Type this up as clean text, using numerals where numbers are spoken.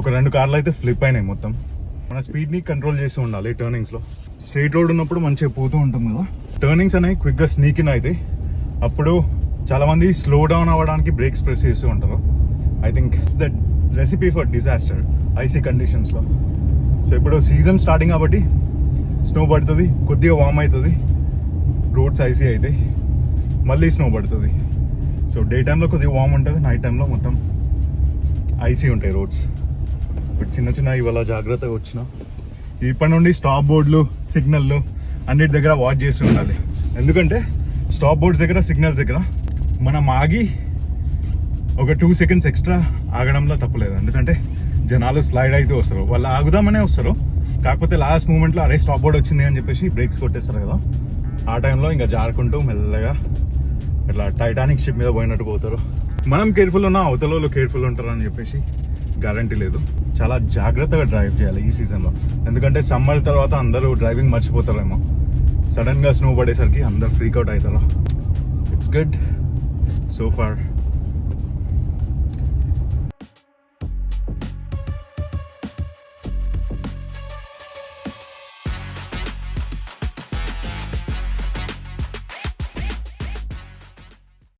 ఒక 2 కార్లు అయితే ఫ్లిప్ అయినాయి మొత్తం. మన స్పీడ్ని కంట్రోల్ చేసి ఉండాలి టర్నింగ్స్లో. స్ట్రైట్ రోడ్ ఉన్నప్పుడు మంచిగా పోతూ ఉంటుంది కదా, టర్నింగ్స్ అనేవి క్విక్గా స్నీక్ ఇన్ అయితే అప్పుడు చాలామంది స్లో డౌన్ అవ్వడానికి బ్రేక్స్ ప్రెస్ చేస్తూ ఉంటారు. I think it's the recipe for disaster icy కండిషన్స్లో. సో ఇప్పుడు సీజన్ స్టార్టింగ్ కాబట్టి స్నో పడుతుంది, కొద్దిగా వామ్ అవుతుంది, రోడ్స్ ఐసీ అవుతాయి, మళ్ళీ స్నో పడుతుంది. సో డే టైంలో కొద్దిగా వామ్ ఉంటుంది, నైట్ టైంలో మొత్తం ఐసీ ఉంటాయి రోడ్స్. ఇప్పుడు చిన్న ఇవాళ జాగ్రత్తగా వచ్చిన. ఇప్పటి నుండి స్టాప్ బోర్డులు, సిగ్నల్లు అన్నిటి దగ్గర వాచ్ చేస్తూ ఉండాలి. ఎందుకంటే స్టాప్ బోర్డ్స్ దగ్గర, సిగ్నల్స్ దగ్గర మనం ఆగి ఒక 2 seconds ఎక్స్ట్రా ఆగడంలో తప్పలేదు. ఎందుకంటే జనాలు స్లైడ్ అయితే వస్తారు, వాళ్ళు ఆగుదామనే వస్తారు, కాకపోతే లాస్ట్ మూమెంట్లో అరే స్టాప్ బోర్డ్ వచ్చింది అని చెప్పేసి బ్రేక్స్ కొట్టేస్తారు కదా, ఆ టైంలో ఇంకా జారుకుంటూ మెల్లగా ఇట్లా టైటానిక్ షిప్ మీద పోయినట్టు పోతారు. మనం కేర్ఫుల్ ఉన్నా అవతల వాళ్ళు కేర్ఫుల్ ఉంటారు అని చెప్పేసి గ్యారంటీ లేదు. చాలా జాగ్రత్తగా డ్రైవ్ చేయాలి ఈ సీజన్లో. ఎందుకంటే సమ్మర్ తర్వాత అందరూ డ్రైవింగ్ మర్చిపోతారేమో, సడన్గా స్నో పడేసరికి అందరు ఫ్రీక్అవుట్ అవుతారు. It's good so far.